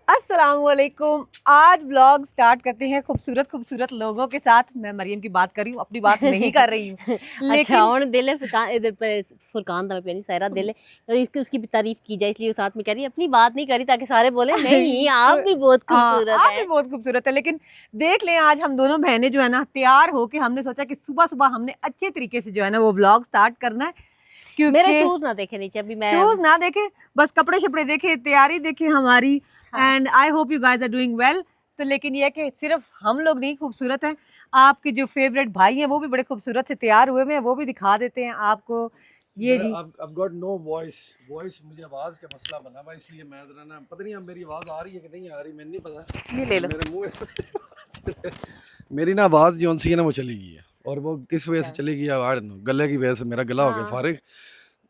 अस्सलामुअलैकुम। आज vlog start करते हैं खूबसूरत खूबसूरत लोगों के साथ। मैं मरियम की बात कर रही हूँ, अपनी बात नहीं कर रही हूँ। अच्छा लेकिन ਹੁਣ दिल फुरकान था पे सारा दिल तो इसकी उसकी भी तारीफ की जाए, इसलिए वो साथ में कह रही है अपनी बात नहीं करी ताकि सारे बोले नहीं आप भी बहुत हाँ, खूबसूरत आप भी है। बहुत खूबसूरत है। लेकिन देख लें, आज हम दोनों बहनें जो है ना तैयार होके हमने सोचा कि सुबह सुबह हमने अच्छे तरीके से जो है ना वो व्लॉग स्टार्ट करना है, मेरे क्योंकि शूज ना देखे नीचे अभी मैं। शूज ना देखे, बस कपड़े शपड़े देखे, तैयारी देखे हमारी। हाँ and I hope you guys are doing well. तो लेकिन ये कि सिर्फ हम लोग नहीं खूबसूरत हैं, आपके जो फेवरेट भाई हैं वो भी बड़े खूबसूरत से तैयार हुए हुए हैं, वो भी दिखा देते हैं आपको। ये जी I've got no voice मुझे आवाज का मसला बना हुआ, इसलिए मैं जरा ना पता नहीं अब मेरी आवाज आ रही है कि नहीं आ रही, मैंने नहीं पता। ये ले लो। मेरे मुंह मेरी ना आवाज जो सी है ना वो चली गई है, और वो किस वजह से चली गई है आई डोंट नो, गले की वजह से मेरा गला हो गया हाँ फारिग।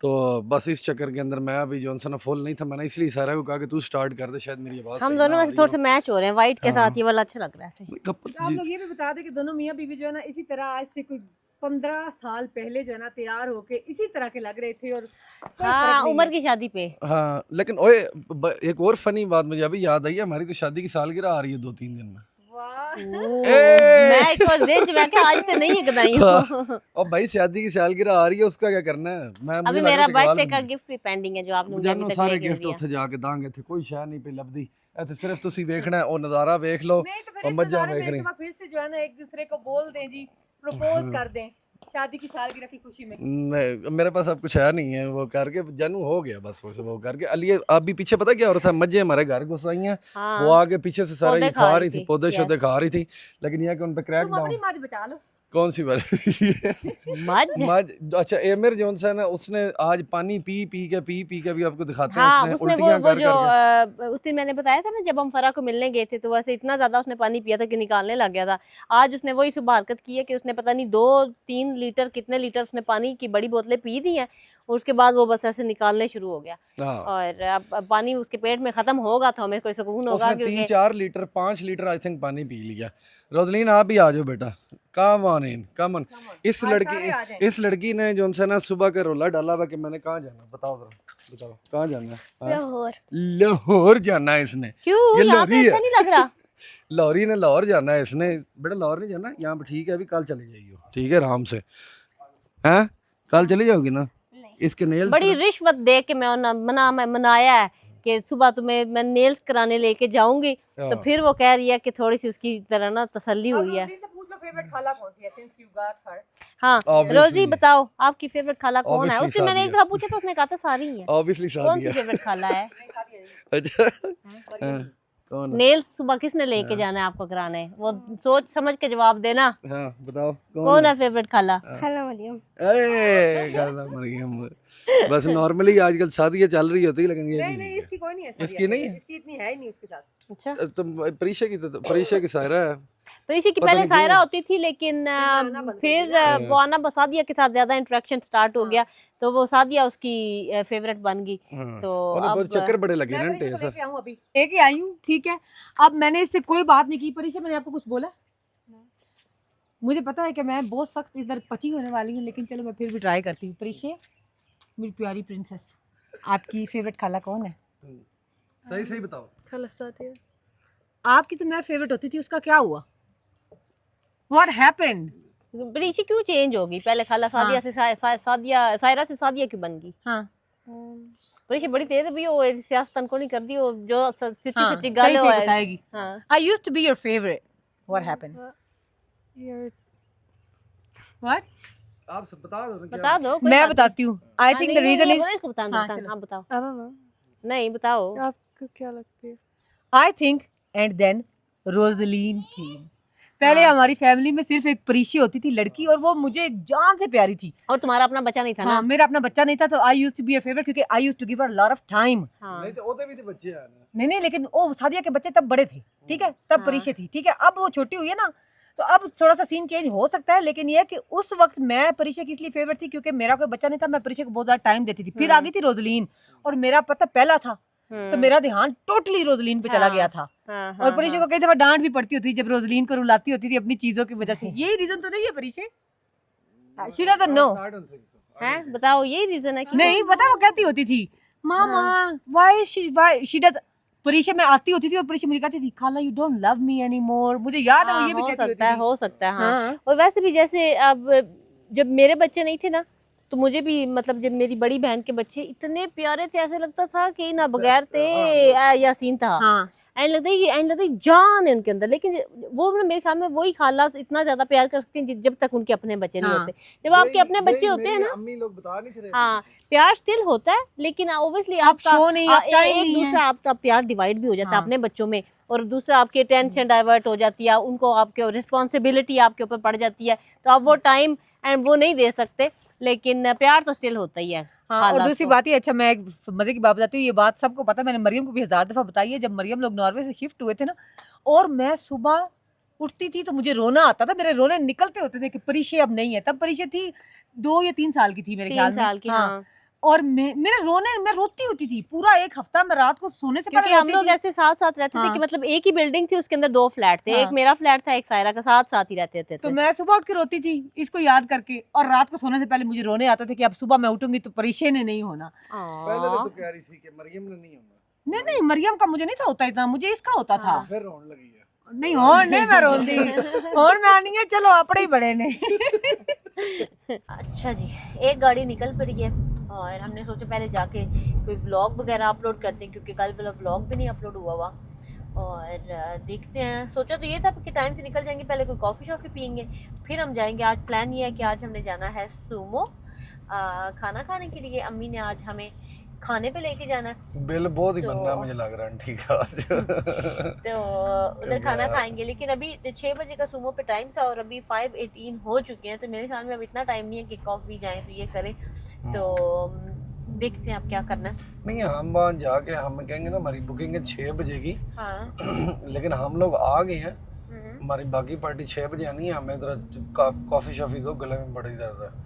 तो बस इस चक्कर के अंदर मैं अभी जो ना फुल नहीं था, मैंने इसलिए सारा को कहा कि तू स्टार्ट कर दे, शायद मेरी आवाज हम सही ना दोनों आ में से रही थोड़े हो। से मैच हो रहे हैं, वाइट के हाँ साथ ये वाला अच्छा लग रहा है ऐसे। आप लोग ये भी बता दें कि दोनों मियाँ बीवी जो है ना इसी तरह आज से कोई 15 साल पहले जो है ना तैयार होके इसी तरह के लग रहे थे, और कोई फर्क हाँ नहीं उमर है। की शादी पे। हाँ लेकिन ओए एक और फनी बात मुझे अभी याद आई है, हमारी तो शादी की सालगिरह आ रही है 2-3 दिन में। वाह। मैं ए! एक और जेल में आज तो नहीं है गदाई हाँ, और भाई शादी की सालगिरह आ रही है, उसका क्या करना है? मैं अभी मुझे लग रहा मेरा टिकवाल बर्थडे भी का नहीं गिफ्ट भी पेंडिंग है जो आपने मुझे अभी जानो, तक सारे लेके नहीं गिफ्ट दिया। ਉੱਥੇ ਜਾ ਕੇ ਦਾਂਗੇ, ਇੱਥੇ ਕੋਈ ਸ਼ੈ ਨਹੀਂ ਪਈ ਲੱਭਦੀ, ਇੱਥੇ ਸਿਰਫ ਤੁਸੀਂ ਵੇਖਣਾ ਹੈ, ਉਹ ਨਜ਼ਾਰਾ ਵੇਖ ਲਓ नहीं तो फिर और इस मजा नज़ारे में ਵੇਖ एक रही। दफा फिर से जो है ना एक दूसरे को बोल दें जी, प्रपोज कर दें शादी की सालगिरह की खुशी में। नहीं मेरे पास अब कुछ है नहीं है, वो करके जानू हो गया बस, वो करके अलिए आप भी पीछे पता क्या हो रहा था, मज्जे हमारे घर घुस आई हैं, वो हाँ आगे पीछे से सारा पौधे ये खा खा रही रही थी, थी। पौधे यस शौधे खा रही थी, लेकिन यह कि उन पे क्रैक तुम अपनी डाउन। मौज बचा लो। कौन सी बात मज। मज अच्छा एमिर जोन सा है ना, उसने आज पानी पी पी के भी आपको दिखाते हैं, हाँ उसने उसने उल्टियां वो कर जो करके। उस दिन मैंने बताया था ना जब हम फरा को मिलने गए थे, तो वैसे इतना ज्यादा उसने पानी पिया था कि निकालने लग गया था। आज उसने वही सुबह हरकत की है कि उसने पता नहीं 2-3 लीटर कितने लीटर उसने पानी की बड़ी बोतलें पी दी हैं, और उसके बाद वो बस ऐसे निकालने शुरू हो गया। हाँ और अब पानी उसके पेट में खत्म होगा तो हमें कोई सुकून होगा उसने क्योंकि 3-4 लीटर 5 लीटर आई थिंक पानी पी लिया। रोजलीन आप भी आ जाओ बेटा, come on in come on. इस आज सारे आ जाएं। लड़की ने जो है ना सुबह का रोला डाला हुआ कि मैंने कहाँ जाना, बताओ जरा बताओ कहाँ जाना है? हाँ? लाहौर। लाहौर जाना है इसने। क्यों ये यहाँ पे लाहौरी अच्छा है, नहीं लग रहा? लाहौरी ने लाहौर जाना है इसने। बेटा लाहौर नहीं जाना, यहाँ पे ठीक है, अभी कल चले जाइयो, ठीक है आराम से। हैं कल चली जाओगी ना? इसके नेल्स बड़ी रिश्वत दे के मैं मनाया है कि सुबह तुम्हें मैं नेल्स कराने लेके जाऊंगी, तो फिर वो कह रही है कि थोड़ी सी उसकी तरह ना तसल्ली अब हुई है। रोज़ी से पूछ लो फेवरेट खाला कौन सी है, सिंस यू गॉट हर। हाँ रोजी ऑब्वियसली बताओ आपकी फेवरेट खाला कौन है? ऑब्वियसली उससे मैंने एक सादिया, दफा पूछा तो उसने कहा था सारी ही है। ऑब्वियसली कौन सी सादिया। फेवरेट खाला है? नहीं शादी है जी। अच्छा और ये हाँ, कौन है? नेल्स सुबह किसने लेके जाना है आपको कराने? वो सोच समझ के जवाब देना। हाँ बताओ कौन है फेवरेट खाला? खाला मरियम। खाला मरियम। बस नॉर्मली आजकल शादियां चल रही होती है, लेकिन ये नहीं भी नहीं, नहीं इसकी कोई नहीं है है, शादी, इसकी नहीं है। इसकी इतनी है ही नहीं इसके साथ। अच्छा तुम परीक्षा की, तो परीक्षा की सायरा है। परीक्षा की पता पहले नहीं क्यों। सायरा होती थी, लेकिन आना बंद कर फिर दिया। वो आना सादिया के साथ ज्यादा इंटरेक्शन स्टार्ट हो गया, तो वो सादिया उसकी फेवरेट बन गई। हाँ, तो उन्हें अब बहुत चक्कर बड़े लगे मैं ना परीक्षा को सर। लेके आऊं, अभी लेके आई हूँ, ठीक है। अब मैंने इससे कोई बात नहीं की। परीक्षा मैंने आपको कुछ बोला? मुझे पता है कि मैं बहुत सख्त इधर पची होने वाली हूँ, लेकिन चलो मैं फिर भी ट्राई करती हूँ। परीक्षा मेरी प्यारी प्रिंसेस, आपकी फेवरेट खाला कौन है? सही सही बताओ। खाला सादिया। आपकी तो मैं फेवरेट होती थी, उसका क्या हुआ? What happened? परीक्षा क्यों चेंज होगी? पहले खाला सादिया से सादिया सायरा से सादिया क्यों बन गई? हाँ परीक्षा बड़ी तेज भी वो सियासतन को नहीं करती, वो जो सच्ची हाँ, सच्ची सही गल से है। बताएगी। हाँ I used to be your favorite. What happened? You're What? आप सब बता दो ना क्या। बता दो। कोई मैं बात बताती हूँ। I नहीं। think नहीं, the नहीं, reason नहीं, is, बोलो, इसको बताना हाँ, बताना। चलो। हाँ बताओ। I don't know. नहीं बताओ। आपको क्या लगती है? I think and then Rosaline came. पहले हमारी फैमिली में सिर्फ एक परीक्षा होती थी लड़की, और वो मुझे जान से प्यारी थी। और तुम्हारा अपना बच्चा नहीं था हाँ, ना? मेरा अपना बच्चा नहीं था, तो I used to be her favorite क्योंकि I used to give her a lot of time. हाँ नहीं तो ओते भी तो बच्चे हैं ना। नहीं नहीं, लेकिन वो सादिया के बच्चे तब बड़े थे, ठीक है, तब हाँ। परीक्षा थी, ठीक है। अब वो छोटी हुई है ना, तो अब थोड़ा सा सीन चेंज हो सकता है, लेकिन ये है कि उस वक्त मैं परीक्षा की इसलिए फेवरेट थी क्योंकि मेरा कोई बच्चा नहीं था, मैं परीक्षा को बहुत ज्यादा टाइम देती थी। फिर आ गई थी रोजलीन, और मेरा पता पहला था, तो मेरा ध्यान टोटली रोजलीन पे चला गया था। हाँ, और परीक्षा को कई दफा डांट भी पड़ती होती जब रोजलीन को रुलाती होती थी अपनी चीजों की वजह से। यही रीजन तो नहीं है परीक्षा? She doesn't know. I don't think so. हैं बताओ यही रीजन है कि नहीं पता, वो कहती होती थी मामा व्हाई शी डज, परीक्षा में आती होती थी और परीक्षा मुझे कहती थी खाला you don't love me any more, मुझे याद है वो हाँ, ये भी हो कहती होती सकता है, थी। हो सकता है, हाँ। हाँ। और वैसे भी जैसे अब जब मेरे बच्चे नहीं थे ना, तो मुझे भी मतलब जब मेरी बड़ी बहन के बच्चे इतने प्यारे थे, ऐसे लगता था कि ना बगैर थे यासीन था। हाँ ऐसा लगता है कि जान है उनके अंदर। लेकिन वो ना मेरे ख्याल में वही खाला इतना ज्यादा प्यार कर सकती हैं जब तक उनके अपने बच्चे नहीं हाँ। होते। जब आपके अपने बच्चे होते हैं ना, अम्मी लोग बता नहीं रहे हाँ, प्यार स्टिल होता है, लेकिन ऑब्वियसली अब आपका शो नहीं, अब टाइम एक नहीं है। दूसरा आपका प्यार डिवाइड भी हो जाता है हाँ। अपने बच्चों में, और दूसरा आपकी टेंशन डाइवर्ट हो जाती है, उनको आपके रिस्पॉन्सिबिलिटी आपके ऊपर पड़ जाती है, तो आप वो टाइम एंड वो नहीं दे सकते, लेकिन प्यार तो स्टिल होता ही है। हाँ, और हालात दूसरी तो। बात ये, अच्छा मैं एक मजे की बात बताती हूँ, ये बात सबको पता है, मैंने मरियम को भी 1000 दफा बताई है। जब मरियम लोग नॉर्वे से शिफ्ट हुए थे ना, और मैं सुबह उठती थी तो मुझे रोना आता था, मेरे रोने निकलते होते थे कि परीक्षा अब नहीं है। तब परीक्षा थी 2 या 3 साल की थी मेरे 3 ख्याल में। साल की, हाँ। और मेरे रोने, मैं रोती होती थी पूरा एक हफ्ता, मैं रात को सोने से क्योंकि पहले हम रोती लोग थी। ऐसे साथ साथ रहते थे हाँ। कि मतलब एक ही बिल्डिंग थी, उसके अंदर 2 फ्लैट थे, एक हाँ। मेरा फ्लैट था, एक सायरा का, साथ साथ ही रहते थे। तो मैं सुबह उठ के रोती थी इसको याद करके, और रात को सोने से पहले मुझे रोने आता था कि अब सुबह मैं उठूंगी तो परीक्षा ने नहीं होना। पहले तो कह रही थी कि मरियम ने नहीं होना, नहीं मरियम का मुझे नहीं था होता इतना, मुझे इसका होता था। फिर रोने लगी है। नहीं होर नहीं मैं रोंदी, होर मैं आनी है, चलो अपने ही बड़े ने। अच्छा जी, एक गाड़ी निकल पड़ी है और हमने सोचा पहले जाके कोई व्लॉग वगैरह अपलोड करते हैं, क्योंकि कल वाला व्लॉग भी नहीं अपलोड हुआ हुआ। और देखते हैं, सोचा तो ये था कि टाइम से निकल जाएंगे, पहले कोई कॉफ़ी शॉफ़ी पियेंगे, फिर हम जाएंगे। आज प्लान ये है कि आज हमने जाना है सूमो खाना खाने के लिए। अम्मी ने आज हमें खाने पे लेके जाना है, बिल बहुत ही तो- बनना है मुझे लग रहा है, ठीक है आज। तो उधर खाना खाएंगे। लेकिन अभी 6 बजे का सूमो पे टाइम था और अभी 5:18 हो चुके हैं, तो मेरे ख्याल में अब इतना टाइम नहीं है कि कॉफ़ी जाएं तो ये करें। तो देखते हैं आप क्या करना है। नहीं हम वहाँ जाके हम कहेंगे ना हमारी बुकिंग है 6 बजे की, हाँ। लेकिन हम लोग आ गए हैं, हम्म। हमारी बाकी पार्टी 6 बजे आनी है। हमें इधर कॉफ़ी शॉफ़ी तो गले में बड़ी ज़्यादा है,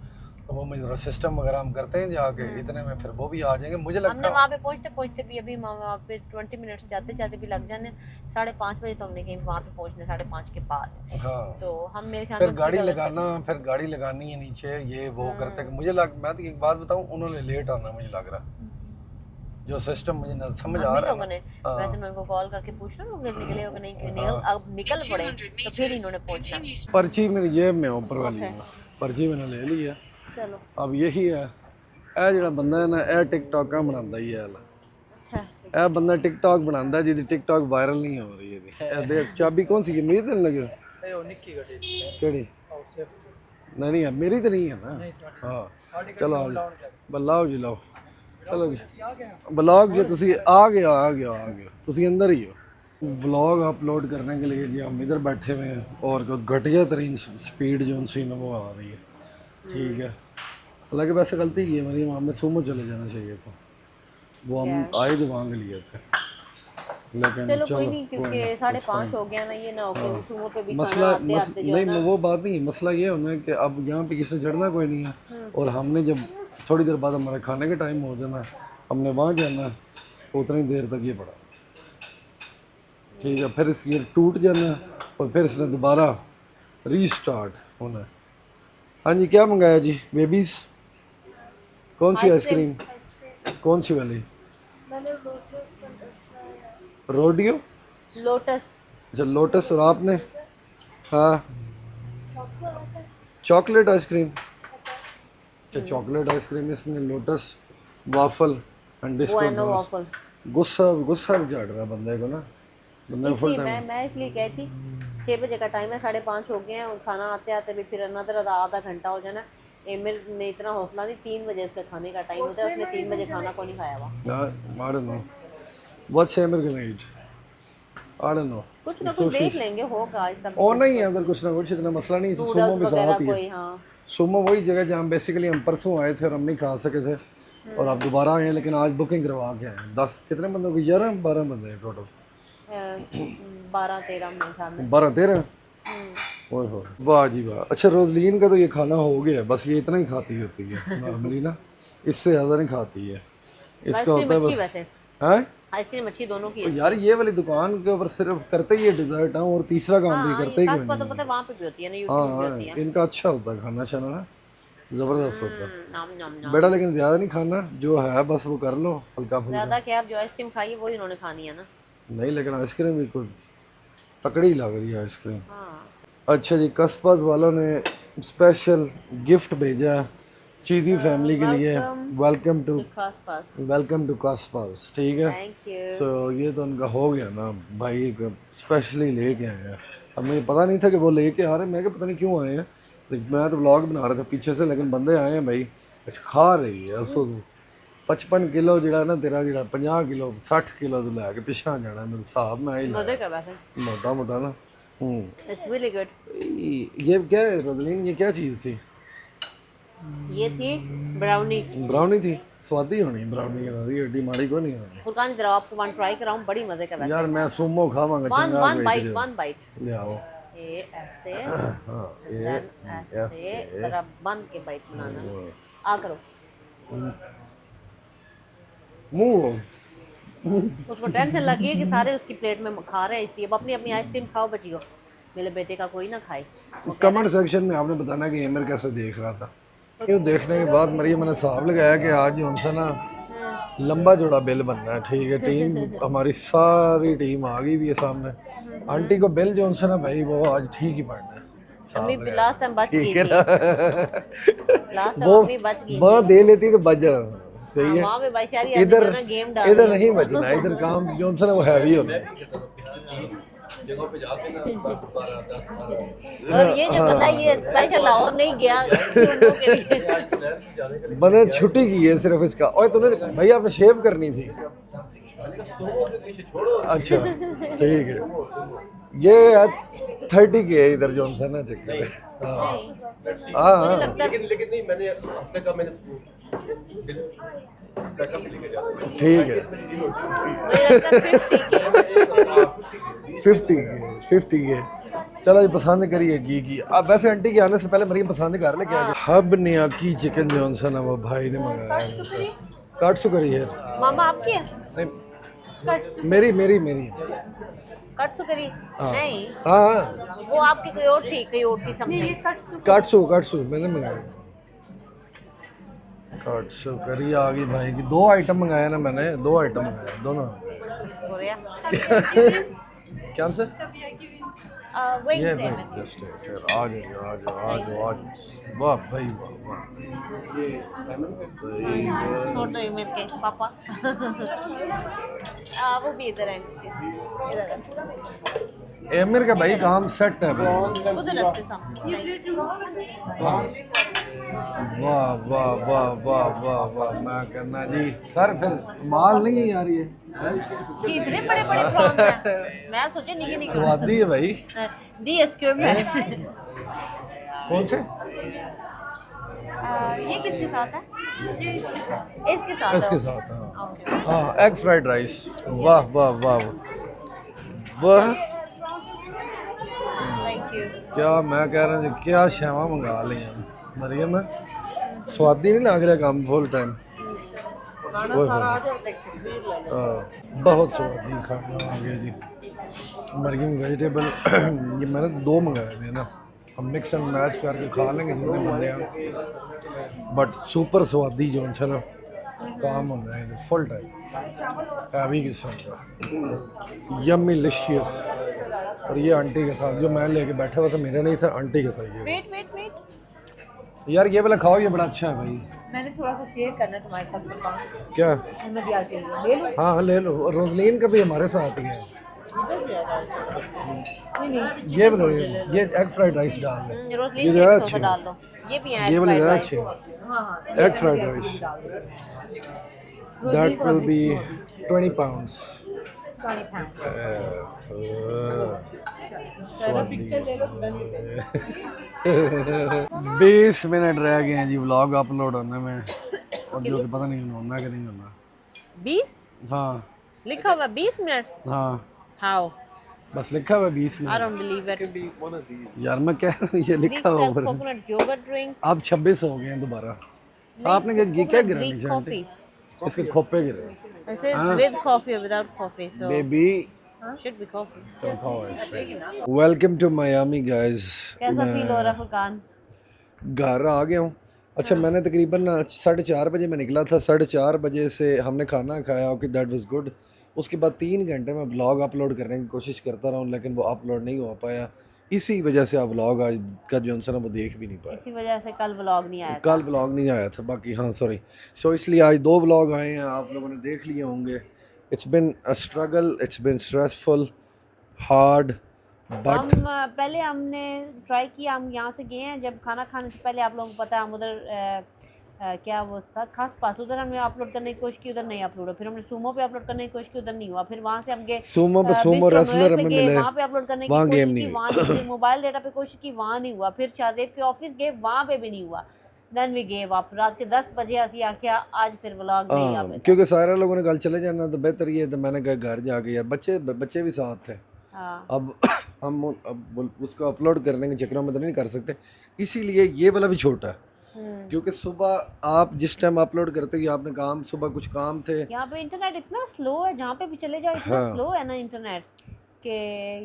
तो वो इधर सिस्टम वगैरह हम करते हैं जाके, इतने में फिर वो भी आ जाएंगे मुझे हमने लगता है। वहाँ पे पहुँचते पहुँचते भी अभी वहाँ पे 20 मिनट्स जाते जाते भी लग जाने। 5:30 बजे तो हमने कहीं वहाँ पे पहुँचना, 5:30 के बाद। हाँ, तो हम मेरे ख्याल फिर में गाड़ी सीधा उधर लगाना, चलेंगे। फिर गाड़ी लगानी है नीचे, ये वो करते हैं। मुझे लग, मैं तो एक बात बताऊं, उन्होंने लेट आना मुझे लग रहा है, जो सिस्टम मुझे ना समझ आ मम्मी रहा लोगों है ने ना। वैसे मैं उनको कॉल करके पूछ रहा हूँ निकले हो कि नहीं, कि निकल अब निकल पड़े तो फिर इन्होंने पहुँचना। पर्ची मेरी जेब में ऊपर वाली है, पर्ची मैंने ले ली है। चलो, अब यही है, ਇਹ ਜਿਹੜਾ ਬੰਦਾ ਹੈ ਨਾ ਇਹ ਟਿਕਟੌਕਾਂ ਬਣਾਉਂਦਾ ਹੀ ਹੈ। अच्छा। ਇਹ ਬੰਦਾ ਟਿਕਟੌਕ ਬਣਾਉਂਦਾ ਜਿਹਦੀ ਟਿਕਟੌਕ ਵਾਇਰਲ ਨਹੀਂ ਹੋ ਰਹੀ ਇਹਦੀ। ਇਹਦੇ ਚਾਬੀ ਕੌਣ ਸੀ ਮੇਰੀ ਤੇ ਲੱਗੇ ਇਹ ਉਹ ਨਿੱਕੀ ਗੱਡੀ ਕਿਹੜੀ नहीं नहीं मेरी तो नहीं है ना। हाँ चलो आओ जी, बुलाओ जी, लाओ चलो जी, ब्लॉग जो तुसी आ गया तुसी अंदर ही हो। ब्लॉग अपलोड करने के लिए जी हम इधर बैठे हुए हैं, और घटिया तरीन स्पीड जो उनसे वो आ रही है, ठीक है। हालांकि वैसे गलती की है मेरी, हमें सूमो चले जाना चाहिए था, वो हम आए जो वहाँ के लिए थे, लेकिन चलो कोई चलो नहीं, क्योंकि 5:30 हो गया ना, ये ना हो कि सूमो पे भी मसला खाना आते आते जो है नहीं ना। वो बात नहीं है, मसला ये होना है कि अब यहाँ पे किसी ने चढ़ना कोई नहीं है, और हमने जब थोड़ी देर बाद हमारा खाने का टाइम हो जाना, हमने वहाँ जाना है, तो उतनी देर तक ये पड़ा, ठीक है। फिर इसकी टूट जाना और फिर इसने दोबारा रीस्टार्ट होना है। हाँ जी, क्या मंगाया जी बेबीज़? कौन सी आइसक्रीम? कौन सी वाली? मैंने लोटस रोडियो? लोटस। अच्छा लोटस। और आपने? हाँ चॉकलेट आइसक्रीम। अच्छा चॉकलेट आइसक्रीम, इसमें लोटस वाफल एंड डिस्को बुएनो डोस। वाफल। गुस्सा गुस्सा भी चढ़ रहा है बंदे को ना, बंदा फुल इसलिए टाइम। मैं इसलिए कहती 6 बजे का टाइम है, 5:30 हो गए हैं, और खाना आते आते भी फिर अनदर आधा घंटा हो जाना। एमिर ने इतना हौसला नहीं, 3 बजे उसका खाने का टाइम होता है, उसने 3 बजे खाना को नहीं खाया हुआ। I don't know what's Amir gonna eat, I don't know। कुछ ना कुछ देख लेंगे, होगा इसका और नहीं है उधर कुछ ना कुछ, इतना मसला नहीं है। सुमो भी साथ ही है, कोई। हाँ, सुमो वही जगह जहाँ बेसिकली हम परसों आए थे और हम नहीं खा सके थे, और अब दोबारा आए हैं, लेकिन आज बुकिंग करवा के आए हैं। 10 कितने बंदों को, 11-12 बंदे हैं टोटल, 12-13 मेरे ख्याल में। 12-13। ओए हो वाह जी वाह। अच्छा रोजलीन का तो ये खाना हो गया, बस ये इतना ही खाती होती है नॉर्मली ना, इससे ज़्यादा नहीं खाती है, इसका होता है बस। वैसे हैं आइसक्रीम अच्छी दोनों की तो है। यार ये वाली दुकान के ऊपर सिर्फ करते ही है डिजर्ट, हाँ, और तीसरा काम तो ये करते ही कोई तो नहीं पता है वहाँ पे भी होती है ना, है। यूट्यूब हाँ पे होती है। इनका अच्छा होता है खाना शाना ना, ज़बरदस्त होता है नाम नाम नाम। बेटा, लेकिन ज़्यादा नहीं खाना, जो है बस वो कर लो हल्का फुल्का। ज्यादा क्या, आप जो आइसक्रीम खाई है वही उन्होंने खानी है ना। नहीं लेकिन आइसक्रीम भी कुछ तकड़ी लग रही है आइसक्रीम। हाँ अच्छा जी, कसबाज वालों ने स्पेशल गिफ्ट भेजा है चीज़ी फैमिली के लिए। वेलकम टू खास पास कसबाज, ठीक है। Thank you. सो ये तो उनका हो गया ना भाई, स्पेशली लेके आए हैं। अब मुझे पता नहीं था कि वो लेके आ रहे हैं, मैं क्या पता नहीं क्यों आए हैं, लेकिन मैं तो व्लॉग बना रहा था पीछे से, लेकिन बंदे आए हैं भाई। अच्छा खा रही है उसको 55 किलो जड़ा ना तेरा जड़ा 50 किलो 60 किलो तो लैके पिछा जाना मेरे हिसाब में आई मजे का वैसे मोटा मोटा ना। It's really good. ये क्या है रोजलिन, ये क्या चीज़ थी? ये थी ब्राउनी। ब्राउनी थी, स्वादी होनी ब्राउनी, एडी माड़ी को नहीं होनी। फुरकान जरा आपको वन ट्राई कराऊं, बड़ी मजे का वैसे। यार मैं सुमो खावांगा वन चंगा वन बाइट वन बाइट। ले आओ। ये ऐसे हाँ ये then ऐसे जरा बन के बाइट बनाना। आ करो मुंह उसको टेंशन लगी है कि सारे उसकी प्लेट में खा रहे हैं, इसलिए अब अपनी अपनी आइसक्रीम खाओ बचियो, मेरे बेटे का कोई ना खाए। कमेंट सेक्शन में आपने बताना कि एमर कैसे देख रहा था। ये देखने के बाद मरियम मैंने हिसाब लगाया कि आज जो हमसे ना लंबा जोड़ा बिल बनना है, ठीक है। टीम हमारी सारी टीम आ गई भी है सामने। आंटी को बिल जो उनसे ना भाई वो आज ठीक ही पड़ना है। अम्मी भी लास्ट टाइम बच गई ठीक है थी, ना लास्ट टाइम वो अम्मी बच गई वहाँ दे लेती तो बच जाना, सही है। वहाँ पे भाईचारी इधर ना गेम डाल इधर नहीं बचना, इधर काम जो उनसे ना वो हैवी होना है। और ये जो पता है ये स्पेशल लाहौर नहीं गया उनको के लिए। मैंने छुट्टी की है सिर्फ इसका। और तूने भाई आपने शेव करनी थी। अच्छा ठीक है, ये 30 की है इधर जो है ना चक्कर है। हाँ हाँ लेकिन नहीं, मैंने हफ्ते का मैंने बैकअप लेके जा रहा ठीक है। मुझे लगता है 50 के चलो ये पसंद करिए की। अब वैसे आंटी के आने से पहले मरियम पसंद कर ले क्या। हब नियाकी चिकन जॉनसन है वो भाई ने मंगाया। काटसू करी है मामा आपकी है नहीं, मेरी मेरी मेरी कट करी हाँ। नहीं हाँ वो आपकी कोई और थी समथिंग। काटसू मैंने मंगाया। काटसू करी आ गई भाई की। 2 आइटम मंगाया ना मैंने, 2 आइटम मंगाया दोनों। क्या से वही ये सेम भाई है। जस्ट आ जाओ आ जाओ आ जाओ आ जाओ। वाह भाई वाह वाह। छोड़ दो ये मेरे के पापा। वो भी इधर है इधर है। एमिर का भाई काम सेट है भाई। उधर रखते सामने। हाँ। वाह वाह वाह वाह वाह वाह। मैं कहना जी सर फिर माल नहीं है यार ये कि इतने बड़े बड़े प्रॉन्स हैं। मैं सोचे निके निके स्वादी है भाई। दी स्क्वायर में। कौन से ये किसके साथ है? इसके साथ है। इसके साथ हाँ हाँ एग फ्राइड राइस। वाह वाह वाह वाह। Thank you. क्या मैं कह रहा हूँ क्या शेवा मंगा ली हैं मरियम है। स्वादी नहीं लग रहा काम फुल टाइम। बहुत स्वादी खाना आ गया जी। मरियम वेजिटेबल ये मैंने तो 2 मंगाए थे ना, हम मिक्स एंड मैच करके खा लेंगे जितने बंदे हैं। बट सुपर स्वादी जो है ना काम होना है फुल टाइम हैवी किस्म का यम्मी लिशियस। और ये आंटी के साथ जो मैं लेके बैठा हुआ था मेरे नहीं था, आंटी के साथ ये। Wait wait wait. यार ये वाला खाओ, ये बड़ा अच्छा है भाई। मैंने थोड़ा सा शेयर करना है तुम्हारे साथ बताऊं। क्या? अहमद यार के लिए ले लो। हाँ हाँ ले लो। और रोजलीन का भी हमारे साथ ही है। नहीं नहीं ये वाला ये एग फ्राइड राइस डाल ले। रोजली ये एक ज़्यादा थोड़ा अच्छे डाल दो। ये भी है ये वाले ज़्यादा fried अच्छे rice। हैं। हाँ हाँ egg fried rice that will be 20 pounds। 20 minute रह गए हैं जी व्लॉग अपलोड होने में। और जो कि पता नहीं होना कि नहीं होना। 20 हाँ लिखा हुआ 20 मिनट। हाँ हाउ बस लिखा हुआ 20 आई मिनट। Don't believe it. यार मैं कह रहा हूँ ये लिखा हुआ ऊपर। Coconut yogurt drink. अब 26 हो गए हैं दोबारा। आपने क्या गिरा नीचे आंटी? इसके खोपे गिरे। It says with coffee or without coffee, so baby should be coffee. Welcome to Miami guys. कैसा फील हो रहा है फुरकान? घर आ गया हूँ। अच्छा मैंने तकरीबन 4:30 बजे मैं निकला था। 4:30 बजे से हमने खाना खाया। Okay that was good. उसके बाद 3 घंटे मैं व्लॉग अपलोड करने की कोशिश करता रहा हूँ, लेकिन वो अपलोड नहीं हो पाया। इसी वजह से आप व्लॉग आज का जो है ना वो देख भी नहीं पाए। इसी वजह से कल व्लॉग नहीं आया था। कल व्लॉग नहीं आया था, बाकी हाँ सॉरी। सो इसलिए आज 2 व्लॉग आए हैं, आप लोगों ने देख लिए होंगे। It's been a struggle, it's been stressful, hard, but हम पहले हमने ट्राई किया, हम यहाँ से गए हैं जब खाना खाने से पहले, आप लोगों को पता है हम उधर क्या वो था खास पास, उधर हमने अपलोड करने की कोशिश की, उधर नहीं अपलोड हुआ। फिर हमने सूमो पे अपलोड करने की कोशिश की, उधर नहीं हुआ। फिर वहाँ से हम गए सूमो पे सूमो रेसलर हमें मिले, वहाँ पे अपलोड करने की वहाँ कोशिश गेम की, नहीं वहाँ नहीं हुई। मोबाइल डेटा पे कोशिश की, वहाँ नहीं हुआ। फिर शाहजेब के ऑफिस गए, वहाँ पे भी नहीं हुआ। Then we gave up. रात के 10 बजे ऐसी आके आज फिर व्लॉग नहीं आ पाया। क्योंकि सारे लोगों ने कल चले जाना तो बेहतर ये, तो मैंने कहा घर जाके यार बच्चे भी साथ थे। हाँ अब हम अब उसको अपलोड करने के चक्कर में तो नहीं कर सकते, इसीलिए ये वाला भी छोटा है। क्योंकि सुबह आप जिस टाइम अपलोड करते हो, आपने काम सुबह कुछ काम थे, यहाँ पे इंटरनेट इतना स्लो है, जहाँ पे भी चले जाओ इतना हाँ। स्लो है ना इंटरनेट के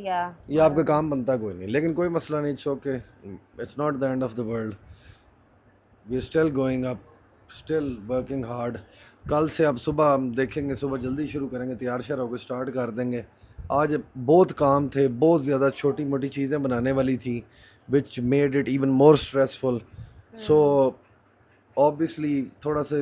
ये आपका काम बनता कोई नहीं, लेकिन कोई मसला नहीं। It's okay, it's not the end of the world, we still going up, still working hard. कल से अब सुबह हम देखेंगे, सुबह जल्दी शुरू करेंगे, तैयार श्यार होकर स्टार्ट कर देंगे। आज बहुत काम थे, बहुत ज़्यादा छोटी मोटी चीज़ें बनाने वाली थी, which made it even more stressful. So obviously थोड़ा से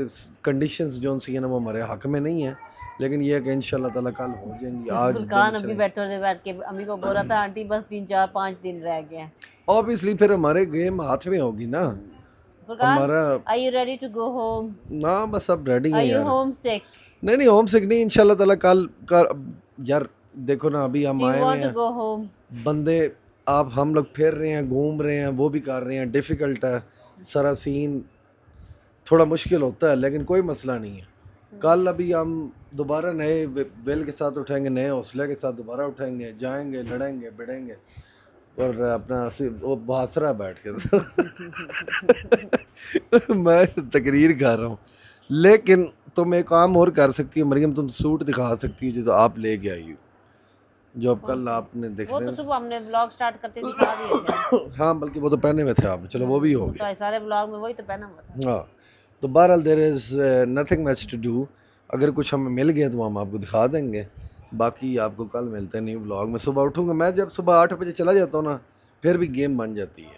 कंडीशंस जो सी है ना वो हमारे हक में नहीं है, लेकिन ये है कि इंशाल्लाह ताला कल हो जाएंगी। आज फुरकान अभी बैठ के अम्मी को बोल रहा था आंटी बस 3-4-5 दिन रह गए हैं। ऑब्वियसली फिर हमारे गेम हाथ में होगी ना फुरकान, हमारा। Are you ready to go home? ना बस अब रेडी आर है यू यार। Homesick? नहीं होम सिक नहीं, इंशाल्लाह ताला कल यार देखो ना अभी हम डू यू आए हुए वांट टू हैं गो होम? बंदे, आप हम लोग फिर रहे हैं, घूम रहे हैं, वो भी कर रहे हैं, डिफ़िकल्ट है सारा सीन, थोड़ा मुश्किल होता है, लेकिन कोई मसला नहीं है। कल अभी हम दोबारा नए वेल के साथ उठाएंगे, नए हौसले के साथ दोबारा उठाएंगे, जाएंगे, लड़ेंगे, भिड़ेंगे और अपना वो बासरा बैठ के मैं तकरीर कर रहा हूँ। लेकिन तुम एक काम और कर सकती हो मरियम, तुम सूट दिखा सकती हो जो तो आप लेके आई हो, जो अब कल आपने वो देखने तो सुबह हमने व्लॉग स्टार्ट करते दिखा दिए थे। हाँ बल्कि वो तो पहने हुए थे आप, चलो वो भी हो गया। तो सारे व्लॉग में वही तो पहना हुआ था। हाँ तो बहरहाल there is nothing much to do, अगर कुछ हमें मिल गया तो हम आपको दिखा देंगे। बाकी आपको कल मिलते हैं न्यू व्लॉग में। सुबह उठूँगा मैं, जब सुबह 8 बजे चला जाता हूँ ना फिर भी गेम बन जाती है।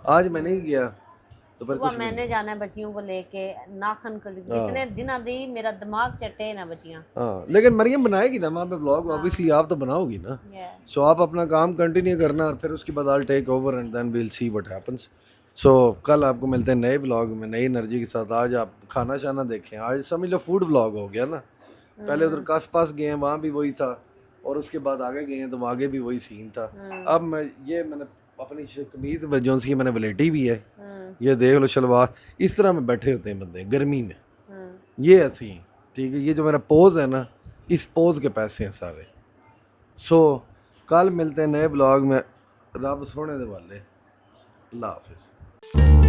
आज मैं नहीं गया तो फिर सुबह कुछ मैंने जाना है बच्चियों को लेके, नाखन कर जितने दिन आदि मेरा दिमाग चटे ना बच्चियाँ। हाँ, लेकिन मरियम बनाएगी ना वहाँ पे व्लॉग, ऑब्वियसली आप तो बनाओगी ना। सो आप अपना काम कंटिन्यू करना और फिर उसके बाद I'll take over and then we'll see what happens. So कल आपको मिलते हैं नए व्लॉग में नई एनर्जी के साथ। आज आप खाना शाना देखें, आज समझ लो फूड व्लॉग हो गया ना। पहले उधर कास पास गए हैं, वहाँ भी वही था, और उसके बाद आगे गए हैं तो आगे भी वही सीन था। अब मैंने अपनी कमीज जो सी मैंने वलेटी भी है, ये देख लो शलवार, इस तरह में बैठे होते हैं बंदे गर्मी में, ये ऐसे ही ठीक है। ये जो मेरा पोज है ना, इस पोज के पैसे हैं सारे। सो कल मिलते हैं नए ब्लॉग में, रब सोने दे वाले। अल्लाह हाफिज़।